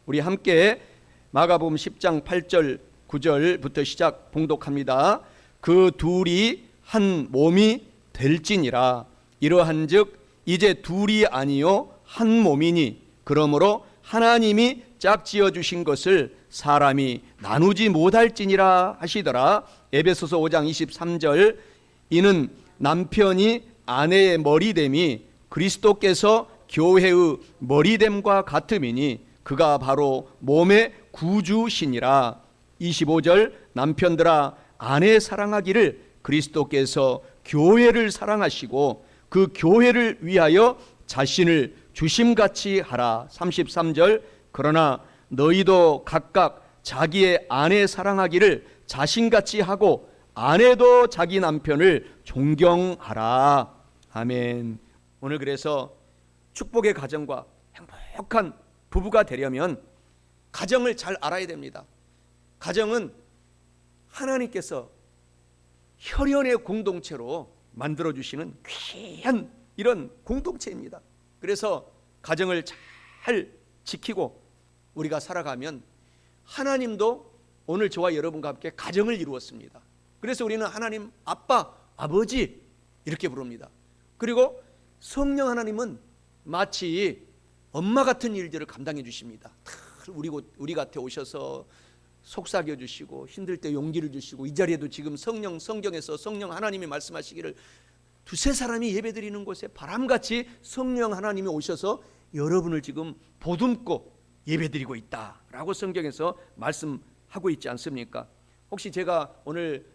우리 함께 마가복음 10장 8절 9절부터 시작 봉독합니다. 그 둘이 한 몸이 될지니라. 이러한즉 이제 둘이 아니요 한 몸이니 그러므로 하나님이 짝지어 주신 것을 사람이 나누지 못할지니라 하시더라. 에베소서 5장 23절 이는 남편이 아내의 머리됨이 그리스도께서 교회의 머리됨과 같음이니 그가 바로 몸의 구주시니라. 25절 남편들아 아내 사랑하기를 그리스도께서 교회를 사랑하시고 그 교회를 위하여 자신을 주심같이 하라. 33절 그러나 너희도 각각 자기의 아내 사랑하기를 자신같이 하고 아내도 자기 남편을 존경하라. 아멘. 오늘 그래서 축복의 가정과 행복한 부부가 되려면 가정을 잘 알아야 됩니다. 가정은 하나님께서 혈연의 공동체로 만들어주시는 귀한 이런 공동체입니다. 그래서 가정을 잘 지키고 우리가 살아가면 하나님도 오늘 저와 여러분과 함께 가정을 이루었습니다. 그래서 우리는 하나님 아빠, 아버지 이렇게 부릅니다. 그리고 성령 하나님은 마치 엄마 같은 일들을 감당해 주십니다. 우리 곁에 오셔서 속삭여 주시고 힘들 때 용기를 주시고 이 자리에도 지금 성경에서 성령 하나님이 말씀하시기를 두세 사람이 예배드리는 곳에 바람같이 성령 하나님이 오셔서 여러분을 지금 보듬고 예배드리고 있다라고 성경에서 말씀하고 있지 않습니까? 혹시 제가 오늘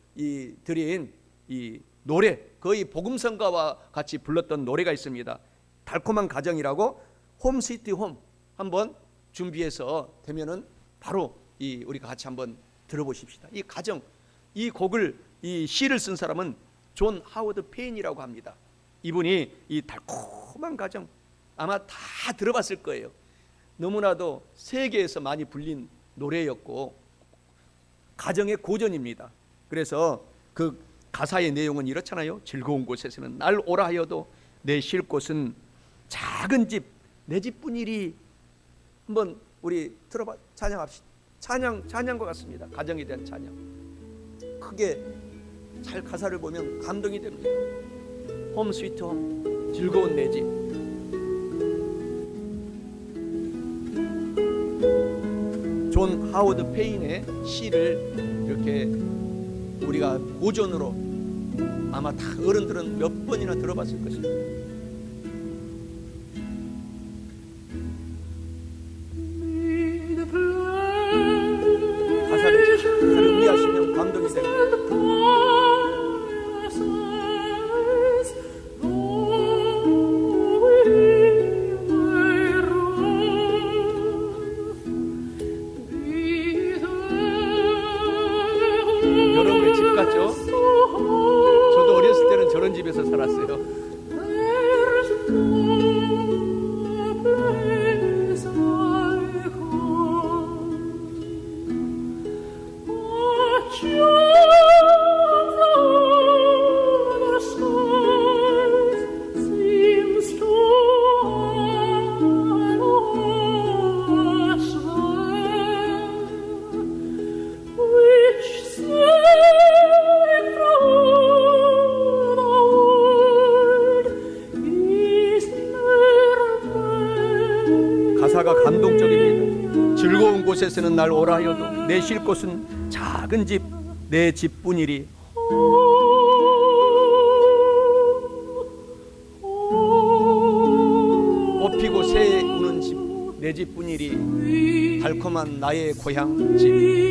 드린 이 노래 거의 복음성가와 같이 불렀던 노래가 있습니다. 달콤한 가정이라고 홈 스위트 홈 한번 준비해서 되면은 바로 우리가 같이 한번 들어보십시다. 이 가정, 이 곡을 이 시를 쓴 사람은 존 하워드 페인이라고 합니다. 이분이 이 달콤한 가정 아마 다 들어봤을 거예요. 너무나도 세계에서 많이 불린 노래였고 가정의 고전입니다. 그래서 그 가사의 내용은 이렇잖아요. 즐거운 곳에서는 날 오라 하여도 내 쉴 곳은 작은 집 내 집뿐이리. 한번 우리 들어봐 찬양합시다. 찬양과 같습니다. 가정에 대한 찬양. 크게 잘 가사를 보면 감동이 됩니다. 홈 스위트 홈 즐거운 내 집. 존 하워드 페인의 시를 이렇게 우리가 고전으로 아마 다 어른들은 몇 번이나 들어봤을 것입니다. 가사를 잘 음미하시면 감동이 됩니다. 여러분의 집 같죠? 저도 어렸을 때는 저런 집에서 살았어요. 가사가 감동적입니다. 즐거운 곳에서는 날 오라 하여도 내 쉴 곳은 작은 집 내 집뿐이리. 꽃피고 새 우는 집 내 집뿐이리. 달콤한 나의 고향 집.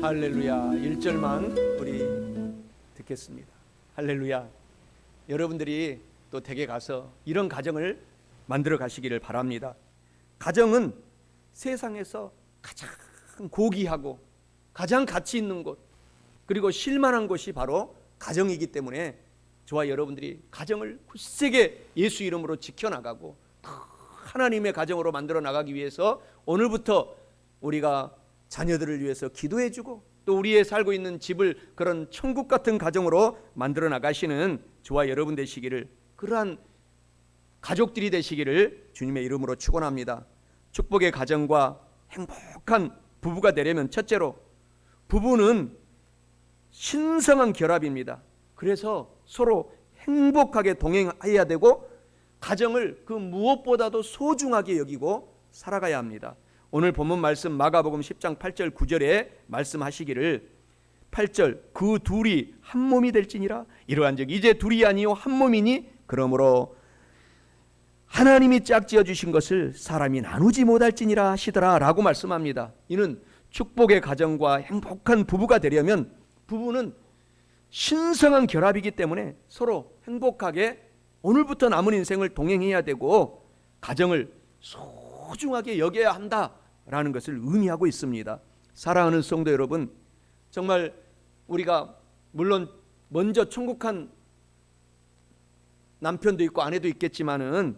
할렐루야. 1절만 우리 듣겠습니다. 할렐루야. 여러분들이 또 댁에 가서 이런 가정을 만들어 가시기를 바랍니다. 가정은 세상에서 가장 고귀하고 가장 가치 있는 곳, 그리고 실만한 곳이 바로 가정이기 때문에 저와 여러분들이 가정을 굳세게 예수 이름으로 지켜나가고 하나님의 가정으로 만들어 나가기 위해서 오늘부터 우리가 자녀들을 위해서 기도해주고 또 우리의 살고 있는 집을 그런 천국 같은 가정으로 만들어 나가시는 저와 여러분 되시기를, 그러한 가족들이 되시기를 주님의 이름으로 축원합니다. 축복의 가정과 행복한 부부가 되려면 첫째로 부부는 신성한 결합입니다. 그래서 서로 행복하게 동행해야 되고 가정을 그 무엇보다도 소중하게 여기고 살아가야 합니다. 오늘 본문 말씀 마가복음 10장 8절 9절에 말씀하시기를 8절 그 둘이 한 몸이 될지니라 이러한즉 이제 둘이 아니요 한 몸이니 그러므로 하나님이 짝지어 주신 것을 사람이 나누지 못할지니라 하시더라 라고 말씀합니다. 이는 축복의 가정과 행복한 부부가 되려면 부부는 신성한 결합이기 때문에 서로 행복하게 오늘부터 남은 인생을 동행해야 되고 가정을 소중하게 여겨야 한다라는 것을 의미하고 있습니다. 사랑하는 성도 여러분, 정말 우리가 물론 먼저 천국한 남편도 있고 아내도 있겠지만은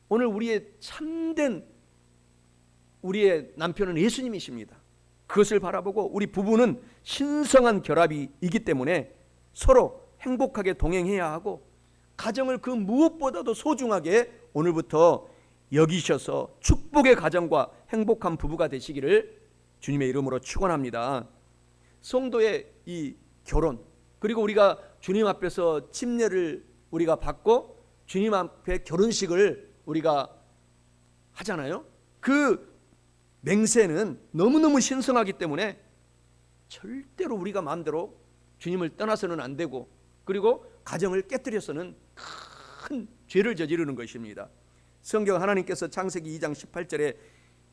오늘 우리의 참된 우리의 남편은 예수님이십니다. 그것을 바라보고 우리 부부는 신성한 결합이기 때문에 서로 행복하게 동행해야 하고 가정을 그 무엇보다도 소중하게 오늘부터 여기셔서 축복의 가정과 행복한 부부가 되시기를 주님의 이름으로 축원합니다. 성도의 이 결혼, 그리고 우리가 주님 앞에서 침례를 우리가 받고 주님 앞에 결혼식을 우리가 하잖아요. 그 맹세는 너무너무 신성하기 때문에 절대로 우리가 마음대로 주님을 떠나서는 안 되고, 그리고 가정을 깨뜨려서는 큰 죄를 저지르는 것입니다. 성경 하나님께서 창세기 2장 18절에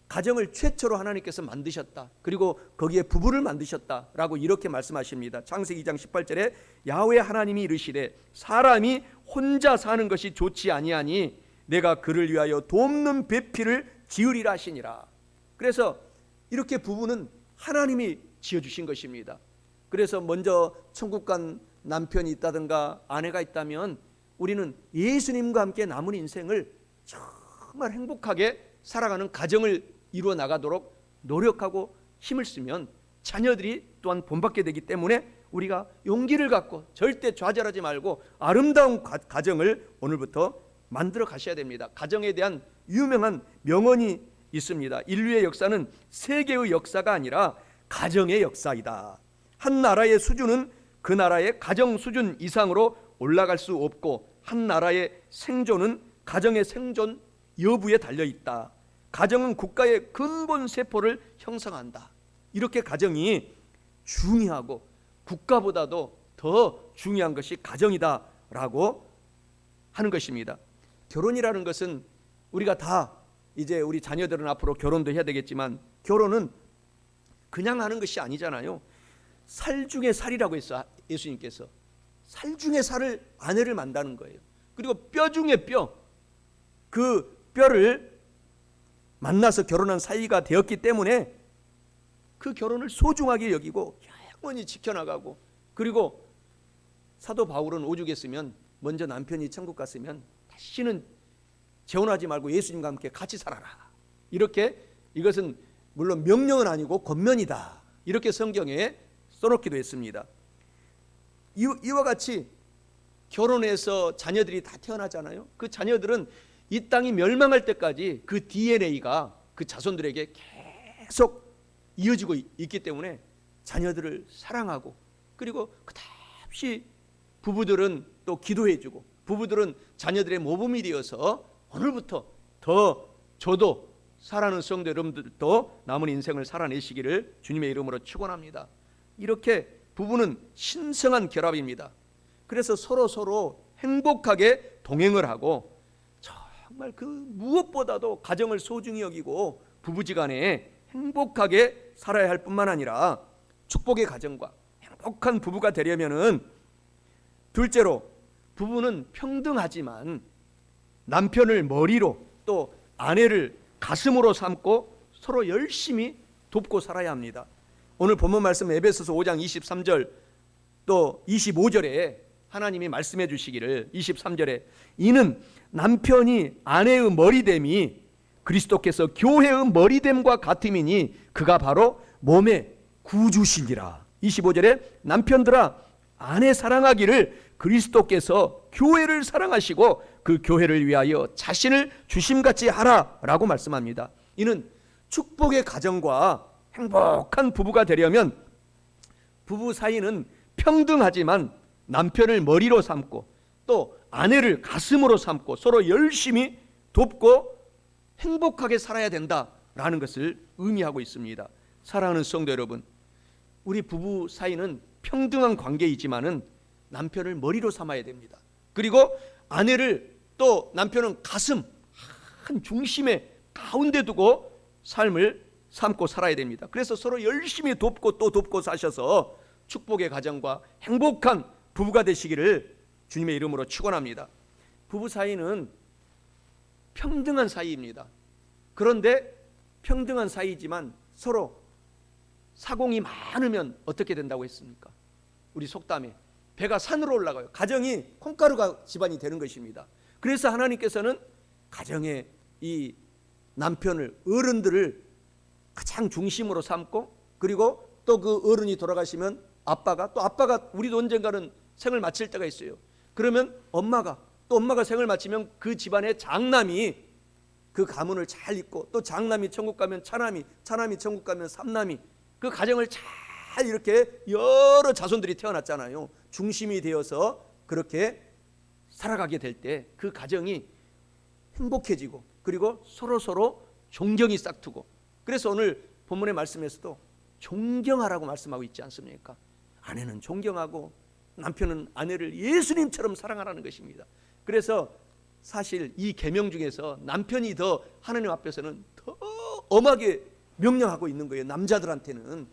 가정을 최초로 하나님께서 만드셨다, 그리고 거기에 부부를 만드셨다라고 이렇게 말씀하십니다. 창세기 2장 18절에 야훼 하나님이 이르시되 사람이 혼자 사는 것이 좋지 아니하니 내가 그를 위하여 돕는 배필을 지으리라 하시니라. 그래서 이렇게 부부는 하나님이 지어주신 것입니다. 그래서 먼저 천국 간 남편이 있다든가 아내가 있다면 우리는 예수님과 함께 남은 인생을 정말 행복하게 살아가는 가정을 이루어 나가도록 노력하고 힘을 쓰면 자녀들이 또한 본받게 되기 때문에 우리가 용기를 갖고 절대 좌절하지 말고 아름다운 가정을 오늘부터 만들어 가셔야 됩니다. 가정에 대한 유명한 명언이 있습니다. 인류의 역사는 세계의 역사가 아니라 가정의 역사이다. 한 나라의 수준은 그 나라의 가정 수준 이상으로 올라갈 수 없고 한 나라의 생존은 가정의 생존 여부에 달려 있다. 가정은 국가의 근본 세포를 형성한다. 이렇게 가정이 중요하고 국가보다도 더 중요한 것이 가정이다라고 하는 것입니다. 결혼이라는 것은 우리가 다 이제 우리 자녀들은 앞으로 결혼도 해야 되겠지만 결혼은 그냥 하는 것이 아니잖아요. 살 중에 살이라고 했어. 예수님께서 살 중에 살을 아내를 만나는 거예요. 그리고 뼈 중에 뼈, 그 뼈를 만나서 결혼한 사이가 되었기 때문에 그 결혼을 소중하게 여기고 영원히 지켜나가고, 그리고 사도 바울은 오죽 했으면 먼저 남편이 천국 갔으면 다시는 재혼하지 말고 예수님과 함께 같이 살아라, 이렇게, 이것은 물론 명령은 아니고 권면이다, 이렇게 성경에 써놓기도 했습니다. 이와 같이 결혼해서 자녀들이 다 태어나잖아요. 그 자녀들은 이 땅이 멸망할 때까지 그 DNA가 그 자손들에게 계속 이어지고 있기 때문에 자녀들을 사랑하고, 그리고 그다시 부부들은 또 기도해주고, 부부들은 자녀들의 모범이 되어서 오늘부터 더 저도 사랑하는 성도 여러분들도 남은 인생을 살아내시기를 주님의 이름으로 축원합니다. 이렇게 부부는 신성한 결합입니다. 그래서 서로 행복하게 동행을 하고 정말 그 무엇보다도 가정을 소중히 여기고 부부지간에 행복하게 살아야 할 뿐만 아니라 축복의 가정과 행복한 부부가 되려면은 둘째로 부부는 평등하지만 남편을 머리로 또 아내를 가슴으로 삼고 서로 열심히 돕고 살아야 합니다. 오늘 본문 말씀 에베소서 5장 23절 또 25절에 하나님이 말씀해 주시기를 23절에 이는 남편이 아내의 머리됨이 그리스도께서 교회의 머리됨과 같음이니 그가 바로 몸의 구주시니라. 25절에 남편들아 아내 사랑하기를 그리스도께서 교회를 사랑하시고 그 교회를 위하여 자신을 주심같이 하라라고 말씀합니다. 이는 축복의 가정과 행복한 부부가 되려면 부부 사이는 평등하지만 남편을 머리로 삼고 또 아내를 가슴으로 삼고 서로 열심히 돕고 행복하게 살아야 된다라는 것을 의미하고 있습니다. 사랑하는 성도 여러분, 우리 부부 사이는 평등한 관계이지만은 남편을 머리로 삼아야 됩니다. 그리고 아내를 또 남편은 가슴 한 중심에 가운데 두고 삶을 삼고 살아야 됩니다. 그래서 서로 열심히 돕고 또 돕고 사셔서 축복의 가정과 행복한 부부가 되시기를 주님의 이름으로 축원합니다. 부부 사이는 평등한 사이입니다. 그런데 평등한 사이지만 서로 사공이 많으면 어떻게 된다고 했습니까? 우리 속담에 배가 산으로 올라가요. 가정이 콩가루가 집안이 되는 것입니다. 그래서 하나님께서는 가정의 이 남편을, 어른들을 가장 중심으로 삼고, 그리고 또 그 어른이 돌아가시면 아빠가 우리도 언젠가는 생을 마칠 때가 있어요. 그러면 엄마가 생을 마치면 그 집안의 장남이 그 가문을 잘 잇고, 또 장남이 천국 가면 차남이 천국 가면 삼남이, 그 가정을 잘 이렇게 여러 자손들이 태어났잖아요. 중심이 되어서 그렇게 살아가게 될 때 그 가정이 행복해지고, 그리고 서로 존경이 싹트고. 그래서 오늘 본문의 말씀에서도 존경하라고 말씀하고 있지 않습니까? 아내는 존경하고 남편은 아내를 예수님처럼 사랑하라는 것입니다. 그래서 사실 이 계명 중에서 남편이 더 하나님 앞에서는 더 엄하게 명령하고 있는 거예요. 남자들한테는.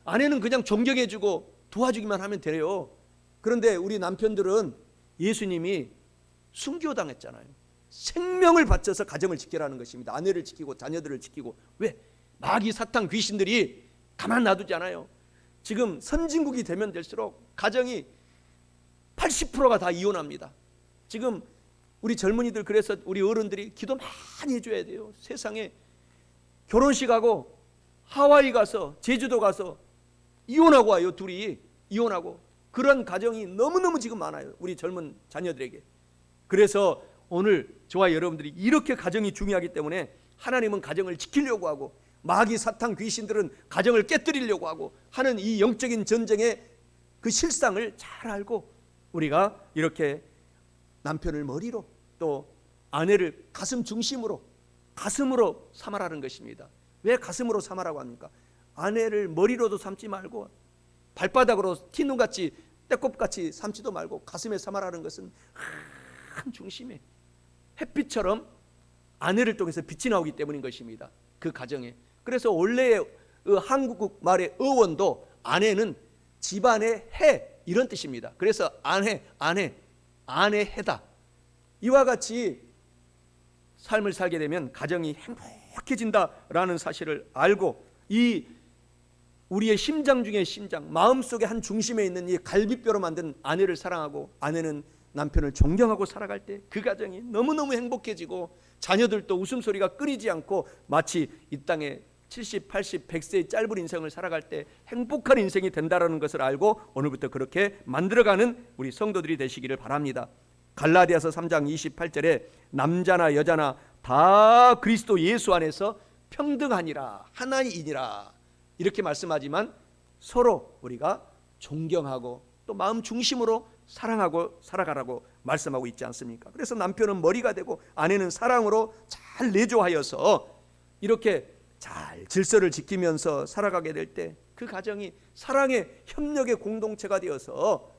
아내는 그냥 존경해주고 도와주기만 하면 돼요. 그런데 우리 남편들은 예수님이 순교당했잖아요. 생명을 바쳐서 가정을 지키라는 것입니다. 아내를 지키고 자녀들을 지키고. 왜? 마귀 사탄 귀신들이 가만 놔두지 않아요. 지금 선진국이 되면 될수록 가정이 80%가 다 이혼합니다. 지금 우리 젊은이들, 그래서 우리 어른들이 기도 많이 해줘야 돼요. 세상에 결혼식하고 하와이 가서 제주도 가서 이혼하고 와요. 둘이 이혼하고. 그런 가정이 너무너무 지금 많아요. 우리 젊은 자녀들에게. 그래서 오늘 저와 여러분들이 이렇게 가정이 중요하기 때문에 하나님은 가정을 지키려고 하고, 마귀 사탄 귀신들은 가정을 깨뜨리려고 하고 하는 이 영적인 전쟁의 그 실상을 잘 알고 우리가 이렇게 남편을 머리로 또 아내를 가슴 중심으로, 가슴으로 삼아라는 것입니다. 왜 가슴으로 삼아라고 합니까? 아내를 머리로도 삼지 말고 발바닥으로 티눈같이 떼꼽같이 삼지도 말고 가슴에 삼아라는 것은 한 중심에 햇빛처럼 아내를 통해서 빛이 나오기 때문인 것입니다. 그 가정에. 그래서 원래의 한국 말의 어원도 아내는 집안의 해, 이런 뜻입니다. 그래서 아내 해다. 이와 같이 삶을 살게 되면 가정이 행복해진다라는 사실을 알고, 이 우리의 심장 중에 심장, 마음속에 한 중심에 있는 이 갈비뼈로 만든 아내를 사랑하고 아내는 남편을 존경하고 살아갈 때 그 가정이 너무너무 행복해지고, 자녀들도 웃음소리가 끊이지 않고 마치 이 땅에 70, 80, 100세의 짧은 인생을 살아갈 때 행복한 인생이 된다는 것을 알고 오늘부터 그렇게 만들어가는 우리 성도들이 되시기를 바랍니다. 갈라디아서 3장 28절에 남자나 여자나 다 그리스도 예수 안에서 평등하니라, 하나이니라 이렇게 말씀하지만 서로 우리가 존경하고 또 마음 중심으로 사랑하고 살아가라고 말씀하고 있지 않습니까? 그래서 남편은 머리가 되고 아내는 사랑으로 잘 내조하여서 이렇게 잘 질서를 지키면서 살아가게 될 때 그 가정이 사랑의 협력의 공동체가 되어서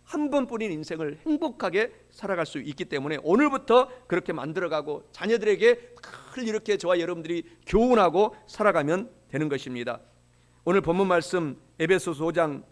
한 번뿐인 인생을 행복하게 살아갈 수 있기 때문에 오늘부터 그렇게 만들어가고 자녀들에게 늘 이렇게 저와 여러분들이 교훈하고 살아가면 되는 것입니다. 오늘 본문 말씀 에베소서 5장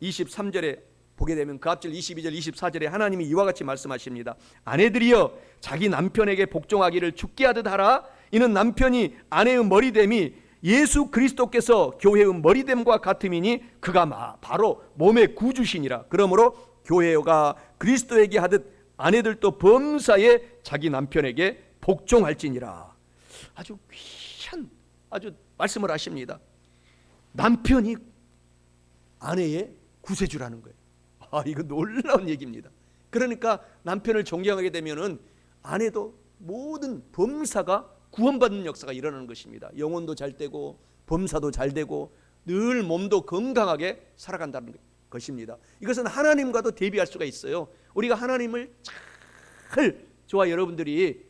23절에 보게 되면 그 앞절 22절 24절에 하나님이 이와 같이 말씀하십니다. 아내들이여 자기 남편에게 복종하기를 죽게 하듯 하라. 이는 남편이 아내의 머리됨이 예수 그리스도께서 교회의 머리됨과 같음이니 그가 바로 몸의 구주시니라. 그러므로 교회가 그리스도에게 하듯 아내들도 범사에 자기 남편에게 복종할지니라. 아주 귀한 아주 말씀을 하십니다. 남편이 아내의 구세주라는 거예요. 이거 놀라운 얘기입니다. 그러니까 남편을 존경하게 되면은 아내도 모든 범사가 구원받는 역사가 일어나는 것입니다. 영혼도 잘 되고 범사도 잘 되고 늘 몸도 건강하게 살아간다는 것입니다. 이것은 하나님과도 대비할 수가 있어요. 우리가 하나님을 잘 저와 여러분들이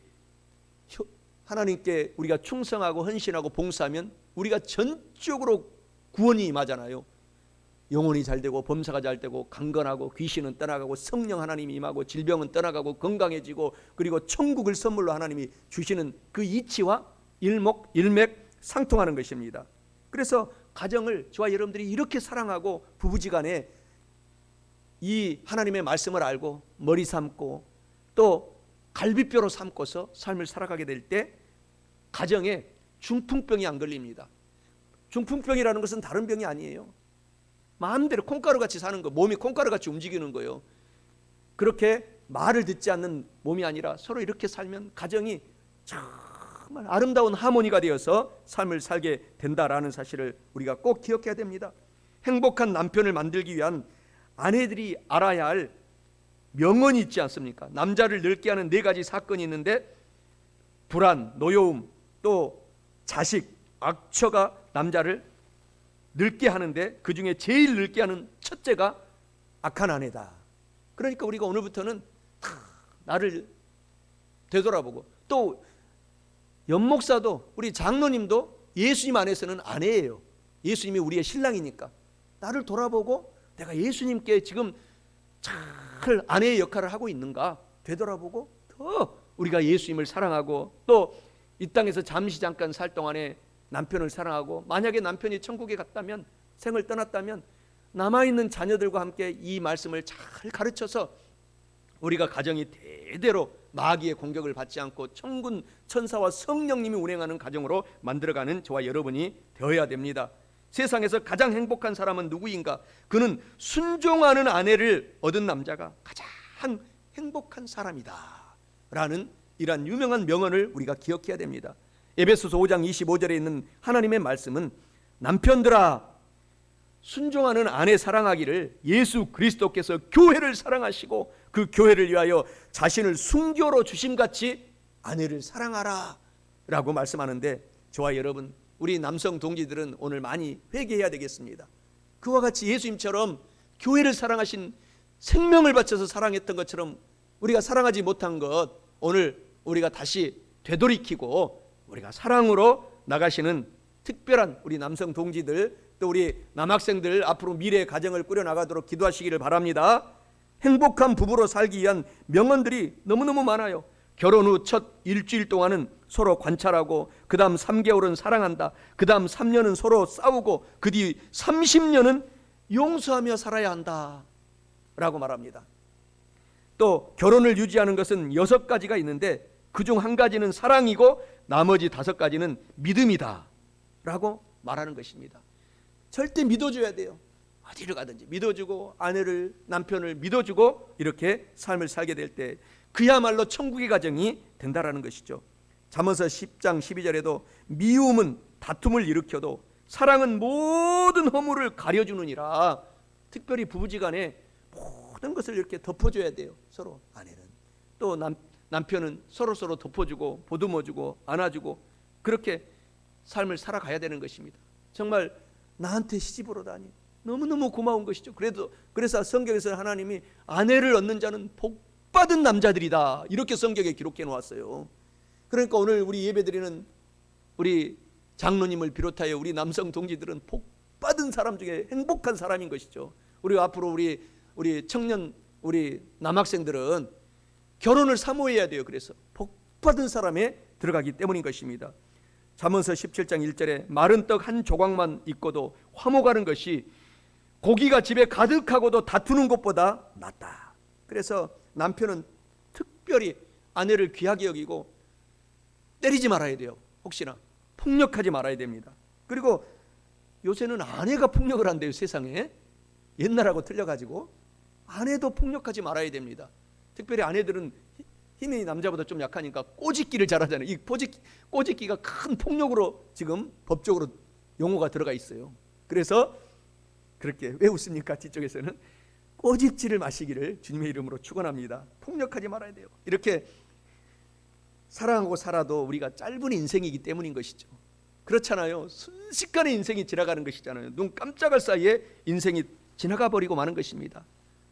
하나님께 우리가 충성하고 헌신하고 봉사하면 우리가 전적으로 구원이 임하잖아요. 영혼이 잘 되고 범사가 잘 되고 강건하고 귀신은 떠나가고 성령 하나님이 임하고 질병은 떠나가고 건강해지고 그리고 천국을 선물로 하나님이 주시는 그 이치와 일맥 상통하는 것입니다. 그래서 가정을 저와 여러분들이 이렇게 사랑하고 부부지간에 이 하나님의 말씀을 알고 머리 삼고 또 갈비뼈로 삼고서 삶을 살아가게 될 때 가정에 중풍병이 안 걸립니다. 중풍병이라는 것은 다른 병이 아니에요. 마음대로 콩가루같이 사는 거, 몸이 콩가루같이 움직이는 거예요. 그렇게 말을 듣지 않는 몸이 아니라 서로 이렇게 살면 가정이 정말 아름다운 하모니가 되어서 삶을 살게 된다라는 사실을 우리가 꼭 기억해야 됩니다. 행복한 남편을 만들기 위한 아내들이 알아야 할 명언이 있지 않습니까? 남자를 늙게 하는 4가지 사건이 있는데 불안, 노여움, 또 자식, 악처가 남자를 늙게 하는데 그 중에 제일 늙게 하는 첫째가 악한 아내다. 그러니까 우리가 오늘부터는 나를 되돌아보고, 또 연목사도 우리 장로님도 예수님 안에서는 아내예요. 예수님이 우리의 신랑이니까 나를 돌아보고 내가 예수님께 지금 잘 아내의 역할을 하고 있는가 되돌아보고 더 우리가 예수님을 사랑하고 또 이 땅에서 잠시 잠깐 살 동안에 남편을 사랑하고, 만약에 남편이 천국에 갔다면, 생을 떠났다면 남아있는 자녀들과 함께 이 말씀을 잘 가르쳐서 우리가 가정이 대대로 마귀의 공격을 받지 않고 천군 천사와 성령님이 운행하는 가정으로 만들어가는 저와 여러분이 되어야 됩니다. 세상에서 가장 행복한 사람은 누구인가? 그는 순종하는 아내를 얻은 남자가 가장 행복한 사람이다 라는 이러한 유명한 명언을 우리가 기억해야 됩니다. 에베소서 5장 25절에 있는 하나님의 말씀은 남편들아 순종하는 아내 사랑하기를 예수 그리스도께서 교회를 사랑하시고 그 교회를 위하여 자신을 순교로 주심같이 아내를 사랑하라 라고 말씀하는데, 저와 여러분 우리 남성 동지들은 오늘 많이 회개해야 되겠습니다. 그와 같이 예수님처럼 교회를 사랑하신, 생명을 바쳐서 사랑했던 것처럼 우리가 사랑하지 못한 것 오늘 우리가 다시 되돌이키고 우리가 사랑으로 나가시는 특별한 우리 남성 동지들, 또 우리 남학생들 앞으로 미래의 가정을 꾸려나가도록 기도하시기를 바랍니다. 행복한 부부로 살기 위한 명언들이 너무너무 많아요. 결혼 후 첫 일주일 동안은 서로 관찰하고, 그 다음 3개월은 사랑한다, 그 다음 3년은 서로 싸우고, 그 뒤 30년은 용서하며 살아야 한다 라고 말합니다. 또 결혼을 유지하는 것은 6가지가 있는데 그중 1가지는 사랑이고 나머지 5가지는 믿음이다 라고 말하는 것입니다. 절대 믿어줘야 돼요. 어디를 가든지 믿어주고, 아내를, 남편을 믿어주고 이렇게 삶을 살게 될 때 그야말로 천국의 가정이 된다라는 것이죠. 잠언서 10장 12절에도 미움은 다툼을 일으켜도 사랑은 모든 허물을 가려주느니라. 특별히 부부지간에 모든 것을 이렇게 덮어줘야 돼요. 서로 아내는, 또 남편은 서로 덮어주고 보듬어주고 안아주고 그렇게 삶을 살아가야 되는 것입니다. 정말 나한테 시집 오러 다니 너무너무 고마운 것이죠. 그래서 성경에서 하나님이 아내를 얻는 자는 복받은 남자들이다 이렇게 성경에 기록해 놓았어요. 그러니까 오늘 우리 예배드리는 우리 장로님을 비롯하여 우리 남성 동지들은 복받은 사람 중에 행복한 사람인 것이죠. 우리 앞으로 우리 청년, 우리 남학생들은 결혼을 사모해야 돼요. 그래서 복받은 사람에 들어가기 때문인 것입니다. 잠언서 17장 1절에 마른 떡 한 조각만 있고도 화목하는 것이 고기가 집에 가득하고도 다투는 것보다 낫다. 그래서 남편은 특별히 아내를 귀하게 여기고 때리지 말아야 돼요. 혹시나 폭력하지 말아야 됩니다. 그리고 요새는 아내가 폭력을 한대요. 세상에 옛날하고 틀려가지고 아내도 폭력하지 말아야 됩니다. 특별히 아내들은 힘이 남자보다 좀 약하니까 꼬집기를 잘하잖아요. 이 꼬집기가 큰 폭력으로 지금 법적으로 용어가 들어가 있어요. 그래서 그렇게 왜 웃습니까? 뒤쪽에서는 꼬집지를 마시기를 주님의 이름으로 축원합니다. 폭력하지 말아야 돼요. 이렇게 사랑하고 살아도 우리가 짧은 인생이기 때문인 것이죠. 그렇잖아요. 순식간에 인생이 지나가는 것이잖아요. 눈 깜짝할 사이에 인생이 지나가 버리고 마는 것입니다.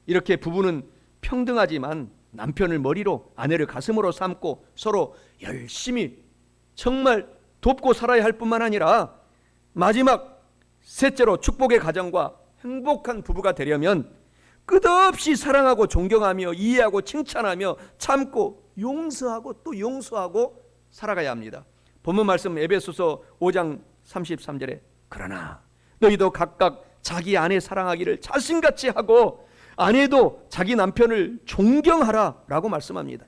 이렇게 부부는 평등하지만 남편을 머리로 아내를 가슴으로 삼고 서로 열심히 정말 돕고 살아야 할 뿐만 아니라 마지막 셋째로 축복의 가정과 행복한 부부가 되려면 끝없이 사랑하고 존경하며 이해하고 칭찬하며 참고 용서하고 또 용서하고 살아가야 합니다. 본문 말씀 에베소서 5장 33절에 그러나 너희도 각각 자기 아내 사랑하기를 자신같이 하고 아내도 자기 남편을 존경하라 라고 말씀합니다.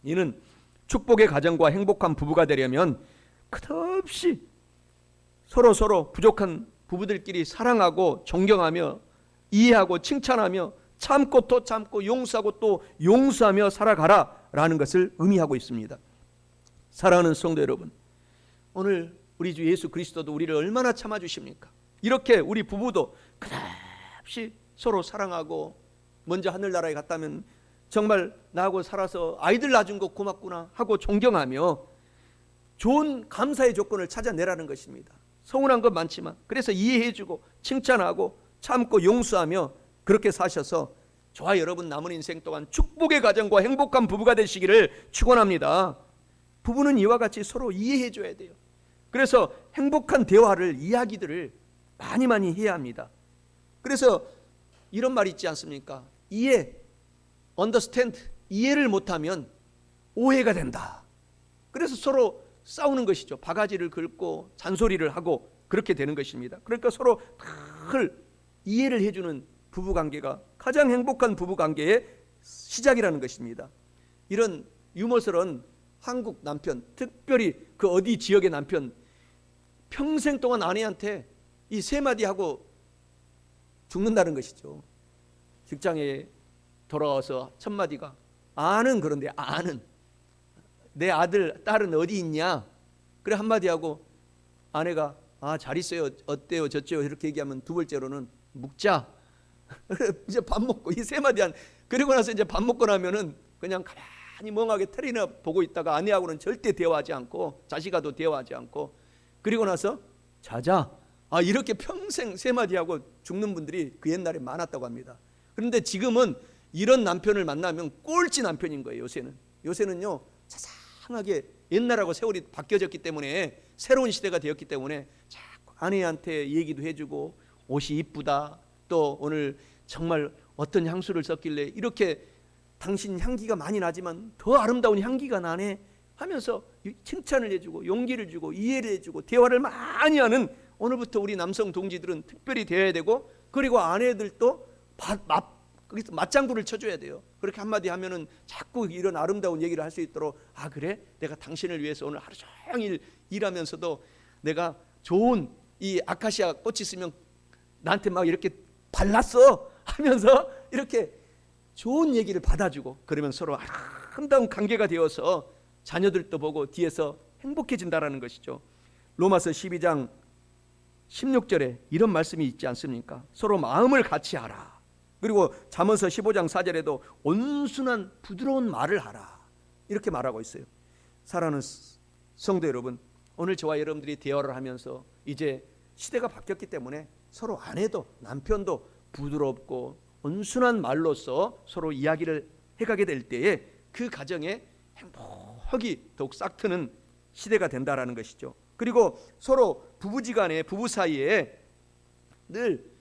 이는 축복의 가정과 행복한 부부가 되려면 끝없이 서로 부족한 부부들끼리 사랑하고 존경하며 이해하고 칭찬하며 참고 또 참고 용서하고 또 용서하며 살아가라 라는 것을 의미하고 있습니다. 사랑하는 성도 여러분, 오늘 우리 주 예수 그리스도도 우리를 얼마나 참아주십니까? 이렇게 우리 부부도 끝없이 서로 사랑하고 먼저 하늘나라에 갔다면 정말 나하고 살아서 아이들 낳아준 거 고맙구나 하고 존경하며 좋은 감사의 조건을 찾아내라는 것입니다. 서운한 건 많지만 그래서 이해해주고 칭찬하고 참고 용서하며 그렇게 사셔서 저와 여러분 남은 인생 동안 축복의 가정과 행복한 부부가 되시기를 축원합니다. 부부는 이와 같이 서로 이해해줘야 돼요. 그래서 행복한 대화를 이야기들을 많이 해야 합니다. 그래서 이런 말이 있지 않습니까? 이해, understand, 이해를 못하면 오해가 된다. 그래서 서로 싸우는 것이죠. 바가지를 긁고 잔소리를 하고 그렇게 되는 것입니다. 그러니까 서로 늘 이해를 해주는 부부관계가 가장 행복한 부부관계의 시작이라는 것입니다. 이런 유머스러운 한국 남편, 특별히 그 어디 지역의 남편, 평생 동안 아내한테 이 세 마디 하고 죽는다는 것이죠. 직장에 돌아와서 첫 마디가 아는, 그런데 아는 내 아들 딸은 어디 있냐 그래 한마디 하고 아내가 잘 있어요 어때요 저째요 이렇게 얘기하면 두 번째로는 묵자 이제 밥 먹고 이 세 마디 한 그리고 나서 이제 밥 먹고 나면은 그냥 가만히 멍하게 텔레비나 보고 있다가 아내하고는 절대 대화하지 않고 자식하고도 대화하지 않고 그리고 나서 자자 이렇게 평생 세 마디 하고 죽는 분들이 그 옛날에 많았다고 합니다. 그런데 지금은 이런 남편을 만나면 꼴찌 남편인 거예요. 요새는요 자상하게 옛날하고 세월이 바뀌어졌기 때문에 새로운 시대가 되었기 때문에 자꾸 아내한테 얘기도 해주고 옷이 이쁘다 또 오늘 정말 어떤 향수를 썼길래 이렇게 당신 향기가 많이 나지만 더 아름다운 향기가 나네 하면서 칭찬을 해주고 용기를 주고 이해를 해주고 대화를 많이 하는 오늘부터 우리 남성 동지들은 특별히 되어야 되고 그리고 아내들도 맞장구를 쳐줘야 돼요. 그렇게 한마디 하면은 자꾸 이런 아름다운 얘기를 할 수 있도록 그래? 내가 당신을 위해서 오늘 하루 종일 일하면서도 내가 좋은 이 아카시아 꽃이 있으면 나한테 막 이렇게 발랐어 하면서 이렇게 좋은 얘기를 받아주고 그러면 서로 아름다운 관계가 되어서 자녀들도 보고 뒤에서 행복해진다라는 것이죠. 로마서 12장 16절에 이런 말씀이 있지 않습니까? 서로 마음을 같이 하라. 그리고 잠언서 15장 4절에도 온순한 부드러운 말을 하라 이렇게 말하고 있어요. 사랑하는 성도 여러분, 오늘 저와 여러분들이 대화를 하면서 이제 시대가 바뀌었기 때문에 서로 아내도 남편도 부드럽고 온순한 말로서 서로 이야기를 해가게 될 때에 그 가정에 행복이 더욱 싹트는 시대가 된다라는 것이죠. 그리고 서로 부부지간에 부부 사이에 늘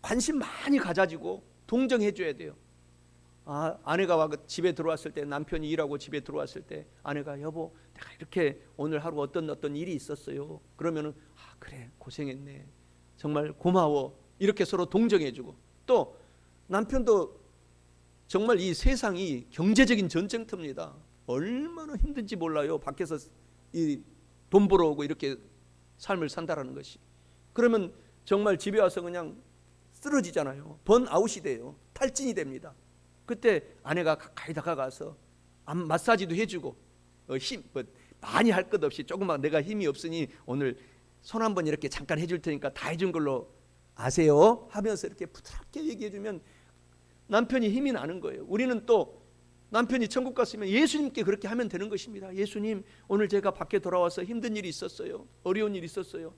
관심 많이 가져지고 동정해 줘야 돼요. 아내가 집에 들어왔을 때 남편이 일하고 집에 들어왔을 때 아내가 여보 내가 이렇게 오늘 하루 어떤 일이 있었어요. 그러면은 그래 고생했네 정말 고마워 이렇게 서로 동정해 주고 또 남편도 정말 이 세상이 경제적인 전쟁터입니다. 얼마나 힘든지 몰라요. 밖에서 이 돈 벌어오고 이렇게 삶을 산다라는 것이. 그러면 정말 집에 와서 그냥 쓰러지잖아요. 번아웃이 돼요. 탈진이 됩니다. 그때 아내가 가까이 다가가서 마사지도 해주고 많이 할 것 없이 조금만 내가 힘이 없으니 오늘 손 한번 이렇게 잠깐 해줄 테니까 다 해준 걸로 아세요? 하면서 이렇게 부드럽게 얘기해주면 남편이 힘이 나는 거예요. 우리는 또 남편이 천국 갔으면 예수님께 그렇게 하면 되는 것입니다. 예수님, 오늘 제가 밖에 돌아와서 힘든 일이 있었어요. 어려운 일이 있었어요.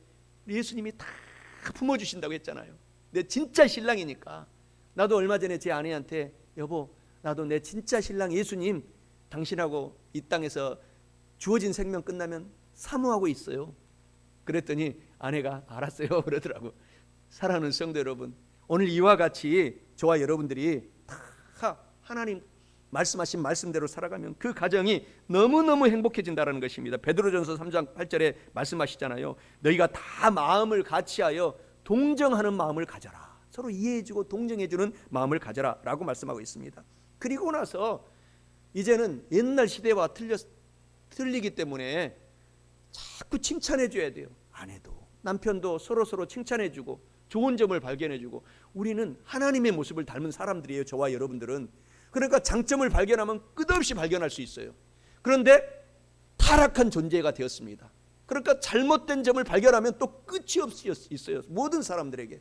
예수님이 다 품어주신다고 했잖아요. 내 진짜 신랑이니까. 나도 얼마 전에 제 아내한테 여보, 나도 내 진짜 신랑 예수님 당신하고 이 땅에서 주어진 생명 끝나면 사모하고 있어요. 그랬더니 아내가 알았어요 그러더라고. 사랑하는 성도 여러분, 오늘 이와 같이 저와 여러분들이 다 하나님 말씀하신 말씀대로 살아가면 그 가정이 너무너무 행복해진다는 것입니다. 베드로전서 3장 8절에 말씀하시잖아요. 너희가 다 마음을 같이하여 동정하는 마음을 가져라. 서로 이해해주고 동정해주는 마음을 가져라 라고 말씀하고 있습니다. 그리고 나서 이제는 옛날 시대와 틀리기 때문에 자꾸 칭찬해줘야 돼요. 아내도 남편도 서로 칭찬해주고 좋은 점을 발견해주고. 우리는 하나님의 모습을 닮은 사람들이에요. 저와 여러분들은. 그러니까 장점을 발견하면 끝없이 발견할 수 있어요. 그런데 타락한 존재가 되었습니다. 그러니까 잘못된 점을 발견하면 또 끝이 없이 있어요. 모든 사람들에게.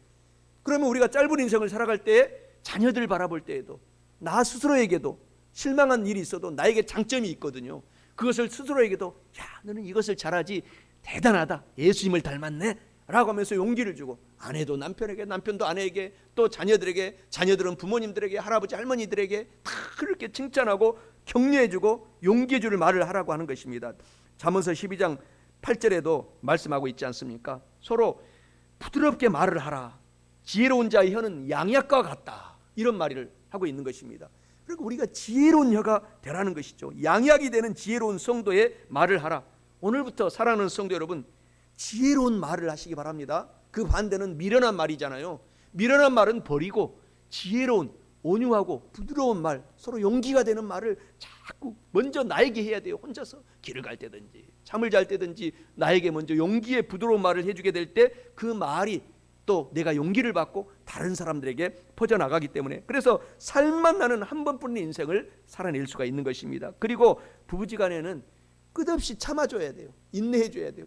그러면 우리가 짧은 인생을 살아갈 때에 자녀들 바라볼 때에도 나 스스로에게도 실망한 일이 있어도 나에게 장점이 있거든요. 그것을 스스로에게도 야, 너는 이것을 잘하지, 대단하다, 예수님을 닮았네 라고 하면서 용기를 주고, 아내도 남편에게, 남편도 아내에게, 또 자녀들에게, 자녀들은 부모님들에게, 할아버지 할머니들에게 다 그렇게 칭찬하고 격려해주고 용기해줄 말을 하라고 하는 것입니다. 잠언서 12장 8절에도 말씀하고 있지 않습니까? 서로 부드럽게 말을 하라. 지혜로운 자의 혀는 양약과 같다. 이런 말을 하고 있는 것입니다. 그리고 우리가 지혜로운 혀가 되라는 것이죠. 양약이 되는 지혜로운 성도의 말을 하라. 오늘부터 사랑하는 성도 여러분, 지혜로운 말을 하시기 바랍니다. 그 반대는 미련한 말이잖아요. 미련한 말은 버리고 지혜로운, 온유하고 부드러운 말, 서로 용기가 되는 말을 자꾸 먼저 나에게 해야 돼요. 혼자서 길을 갈 때든지 잠을 잘 때든지 나에게 먼저 용기의 부드러운 말을 해주게 될 때 그 말이 또 내가 용기를 받고 다른 사람들에게 퍼져나가기 때문에, 그래서 살만 나는 한 번뿐인 인생을 살아낼 수가 있는 것입니다. 그리고 부부지간에는 끝없이 참아줘야 돼요. 인내해줘야 돼요.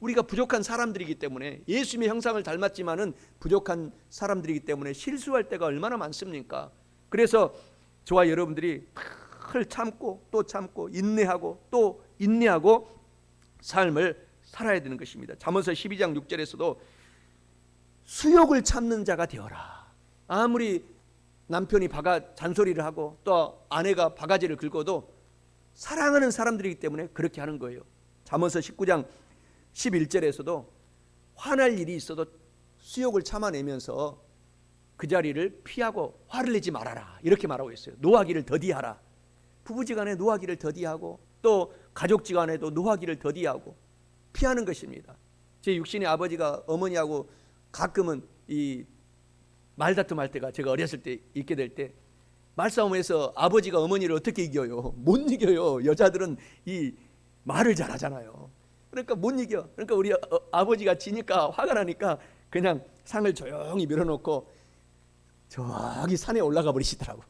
우리가 부족한 사람들이기 때문에, 예수님의 형상을 닮았지만은 부족한 사람들이기 때문에 실수할 때가 얼마나 많습니까? 그래서 저와 여러분들이 늘 참고 또 참고 인내하고 또 인내하고 삶을 살아야 되는 것입니다. 잠언서 12장 6절에서도 수욕을 참는 자가 되어라. 아무리 남편이 잔소리를 하고 또 아내가 바가지를 긁어도 사랑하는 사람들이기 때문에 그렇게 하는 거예요. 잠언서 19장 11절에서도 화날 일이 있어도 수욕을 참아내면서 그 자리를 피하고 화를 내지 말아라 이렇게 말하고 있어요. 노하기를 더디하라. 부부지간에 노하기를 더디하고 또 가족지간에도 노하기를 더디하고 피하는 것입니다. 제 육신의 아버지가 어머니하고 가끔은 이 말다툼할 때가 제가 어렸을 때 있게 될 때, 말싸움에서 아버지가 어머니를 어떻게 이겨요? 못 이겨요. 여자들은 이 말을 잘하잖아요. 그러니까 못 이겨. 그러니까 우리 아버지가 지니까 화가 나니까 그냥 상을 조용히 밀어놓고 저기 산에 올라가 버리시더라고.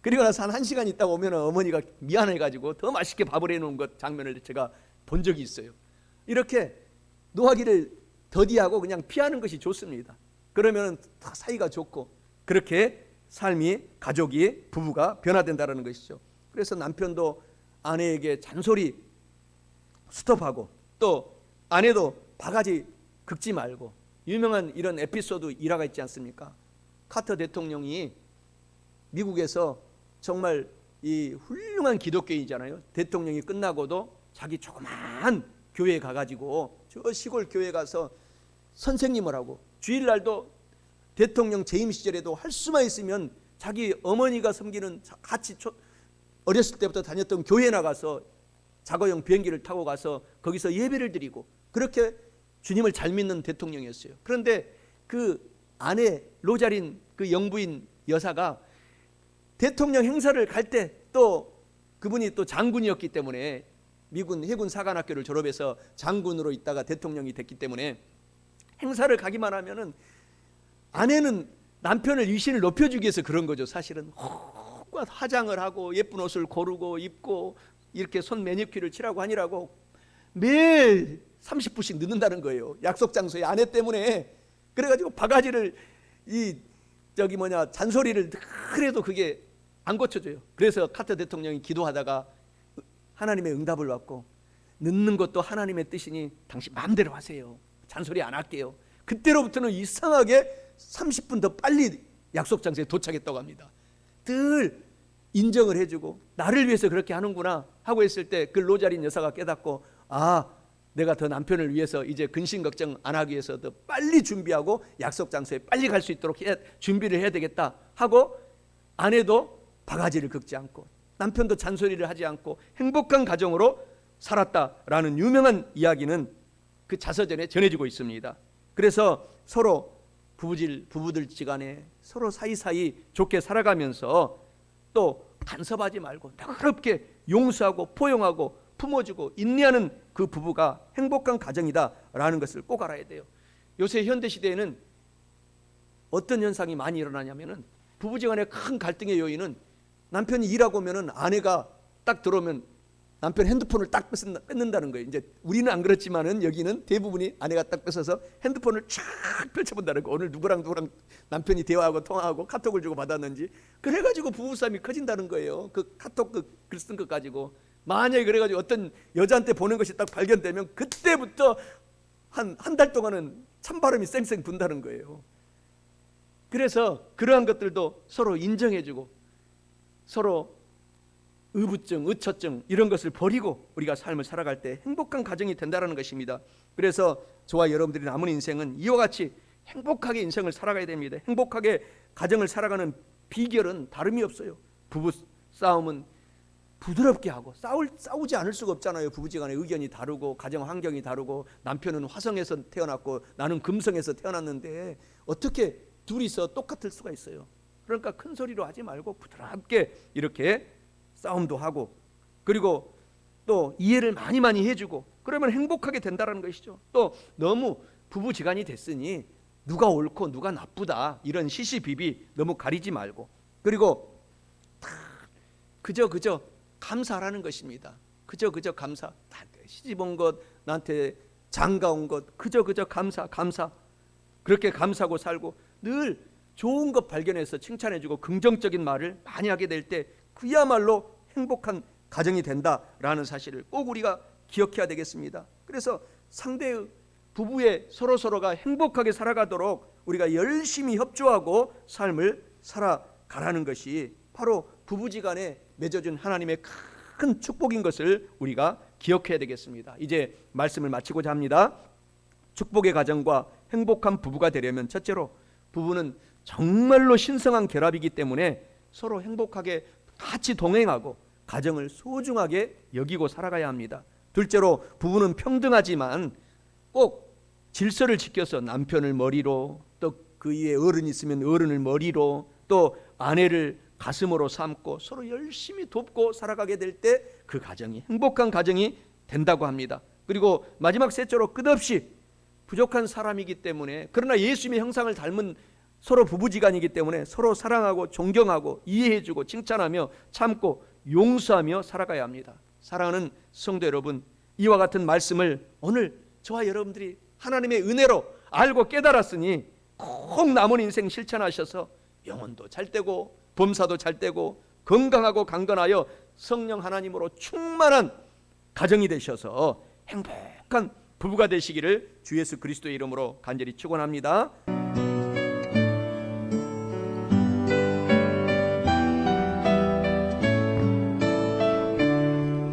그리고 나서 한 1시간 있다 오면 어머니가 미안해가지고 더 맛있게 밥을 해놓은 것 장면을 제가 본 적이 있어요. 이렇게 노하기를 더디하고 그냥 피하는 것이 좋습니다. 그러면 다 사이가 좋고 그렇게 삶이, 가족이, 부부가 변화된다는 것이죠. 그래서 남편도 아내에게 잔소리 스톱하고 또 아내도 바가지 긁지 말고, 유명한 이런 에피소드 일화가 있지 않습니까? 카터 대통령이 미국에서 정말 이 훌륭한 기독교인이잖아요. 대통령이 끝나고도 자기 조그만 교회에 가가지고 저 시골 교회 가서 선생님을 하고, 주일날도 대통령 재임 시절에도 할 수만 있으면 자기 어머니가 섬기는 같이 어렸을 때부터 다녔던 교회에 나가서 자가용 비행기를 타고 가서 거기서 예배를 드리고 그렇게 주님을 잘 믿는 대통령이었어요. 그런데 그 아내 로자린 그 영부인 여사가 대통령 행사를 갈 때 또 그분이 또 장군이었기 때문에 미군 해군 사관학교를 졸업해서 장군으로 있다가 대통령이 됐기 때문에 행사를 가기만 하면은 아내는 남편을 위신을 높여주기 위해서 그런 거죠. 사실은 화장을 하고 예쁜 옷을 고르고 입고 이렇게 손 매니큐어를 칠하고 하니라고 매일 30분씩 늦는다는 거예요. 약속 장소에 아내 때문에. 그래가지고 바가지를 잔소리를 그래도 그게 안 고쳐져요. 그래서 카터 대통령이 기도하다가 하나님의 응답을 받고, 늦는 것도 하나님의 뜻이니 당신 마음대로 하세요. 잔소리 안 할게요. 그때로부터는 이상하게 30분 더 빨리 약속 장소에 도착했다고 합니다. 늘 인정을 해주고 나를 위해서 그렇게 하는구나 하고 했을 때 그 로자린 여사가 깨닫고, 내가 더 남편을 위해서 이제 근심 걱정 안 하기 위해서 더 빨리 준비하고 약속 장소에 빨리 갈 수 있도록 준비를 해야 되겠다 하고, 아내도 바가지를 긁지 않고 남편도 잔소리를 하지 않고 행복한 가정으로 살았다라는 유명한 이야기는 그 자서전에 전해지고 있습니다. 그래서 서로 부부들 지간에 서로 사이사이 좋게 살아가면서 또 간섭하지 말고 너그럽게 용서하고 포용하고 품어주고 인내하는 그 부부가 행복한 가정이다라는 것을 꼭 알아야 돼요. 요새 현대시대에는 어떤 현상이 많이 일어나냐면은, 부부지간의 큰 갈등의 요인은 남편이 일하고 오면은 아내가 딱 들어오면 남편 핸드폰을 딱 뺏는다는 거예요. 이제 우리는 안 그렇지만은 여기는 대부분이 아내가 딱 뺏어서 핸드폰을 쫙 펼쳐본다는 거. 오늘 누구랑 남편이 대화하고 통화하고 카톡을 주고 받았는지. 그래가지고 부부싸움이 커진다는 거예요. 그 카톡 글 쓴 것 가지고. 만약에 그래가지고 어떤 여자한테 보낸 것이 딱 발견되면 그때부터 한 달 동안은 찬바람이 쌩쌩 분다는 거예요. 그래서 그러한 것들도 서로 인정해주고 서로 의부증, 의처증 이런 것을 버리고 우리가 삶을 살아갈 때 행복한 가정이 된다는 것입니다. 그래서 저와 여러분들이 남은 인생은 이와 같이 행복하게 인생을 살아가야 됩니다. 행복하게 가정을 살아가는 비결은 다름이 없어요. 부부 싸움은 부드럽게 하고, 싸우지 않을 수가 없잖아요. 부부지간에 의견이 다르고 가정 환경이 다르고, 남편은 화성에서 태어났고 나는 금성에서 태어났는데 어떻게 둘이서 똑같을 수가 있어요. 그러니까 큰 소리로 하지 말고 부드럽게 이렇게 싸움도 하고, 그리고 또 이해를 많이 해주고, 그러면 행복하게 된다는 것이죠. 또 너무 부부지간이 됐으니 누가 옳고 누가 나쁘다 이런 시시비비 너무 가리지 말고, 그리고 그저 감사하라는 것입니다. 그저 감사. 나한테 시집 온 것, 나한테 장가 온 것, 그저 감사. 그렇게 감사하고 살고 늘 좋은 것 발견해서 칭찬해주고 긍정적인 말을 많이 하게 될 때 그야말로 행복한 가정이 된다라는 사실을 꼭 우리가 기억해야 되겠습니다. 그래서 상대의 부부의 서로가 행복하게 살아가도록 우리가 열심히 협조하고 삶을 살아가라는 것이 바로 부부지간에 맺어준 하나님의 큰 축복인 것을 우리가 기억해야 되겠습니다. 이제 말씀을 마치고자 합니다. 축복의 가정과 행복한 부부가 되려면 첫째로 부부는 정말로 신성한 결합이기 때문에 서로 행복하게 같이 동행하고 가정을 소중하게 여기고 살아가야 합니다. 둘째로 부부는 평등하지만 꼭 질서를 지켜서 남편을 머리로, 또 그 위에 어른이 있으면 어른을 머리로, 또 아내를 가슴으로 삼고 서로 열심히 돕고 살아가게 될 때 그 가정이 행복한 가정이 된다고 합니다. 그리고 마지막 셋째로 끝없이 부족한 사람이기 때문에, 그러나 예수님의 형상을 닮은 서로 부부지간이기 때문에 서로 사랑하고 존경하고 이해해주고 칭찬하며 참고 용서하며 살아가야 합니다. 사랑하는 성도 여러분, 이와 같은 말씀을 오늘 저와 여러분들이 하나님의 은혜로 알고 깨달았으니 꼭 남은 인생 실천하셔서 영혼도 잘 되고 범사도 잘 되고 건강하고 강건하여 성령 하나님으로 충만한 가정이 되셔서 행복한 부부가 되시기를 주 예수 그리스도의 이름으로 간절히 축원합니다.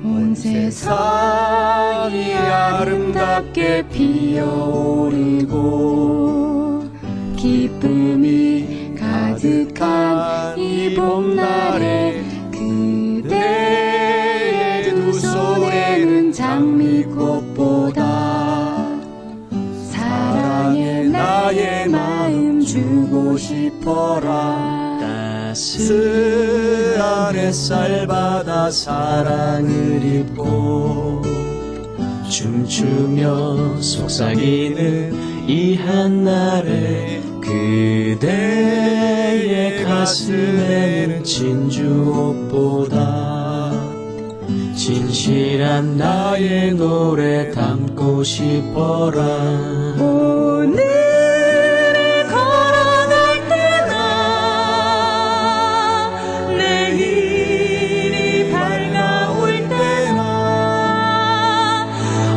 온 세상이 아름답게 피어오르고 기쁨이 가득한 이 봄날에 그대의 두 손에는 장미꽃보다 사랑에 나의 마음 주고 싶어라. 따스한 햇살 받아 사랑을 입고 춤추며 속삭이는 이 한날에 그대의 가슴에는 진주옷보다 진실한 나의 노래 담고 싶어라. 오늘 걸어갈 때나 내일이 밝아올 때나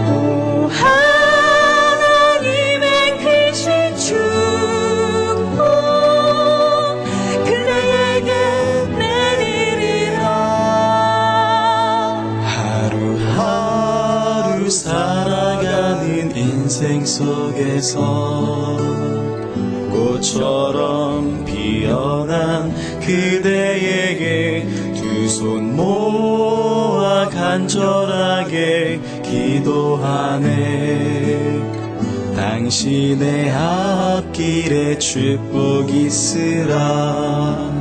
오 하나님의 크신 축복 그대에게 내리리라. 하루하루 살아가는 인생 속에서 꽃처럼 피어난 그대에게 두 손 모아 간절하게 기도하네. 당신의 앞길에 축복 있으라.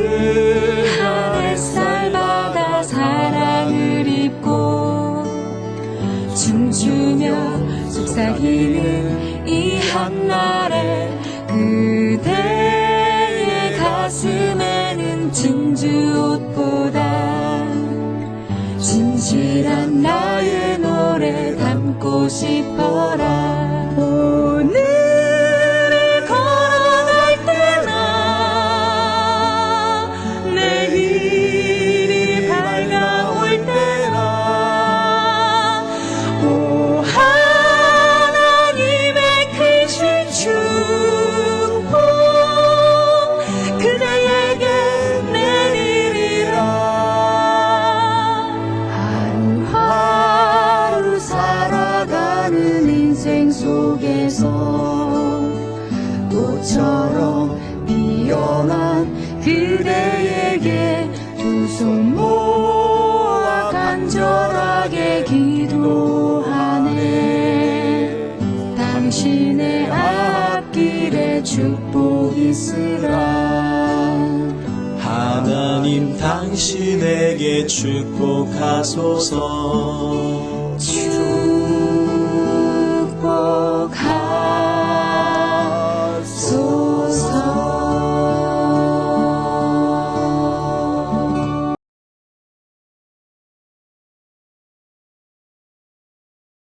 따스한 햇살 바다 사랑을 입고 춤추며 속삭이는 이 한날에 그대의 가슴에는 진주옷보다 진실한 나의 노래 담고 싶어라. 오늘 걸어갈 때나 내일이 밝아올 때나 오 하나님의 크신 축복 그대에게 내리리라. 하루하루 살아가는 인생 속에서 꽃처럼 피어난 그대에게 두 손 모아 간절하게 기도하네. 당신의 앞길에 축복 있으라. 하나님 당신에게 축복하소서.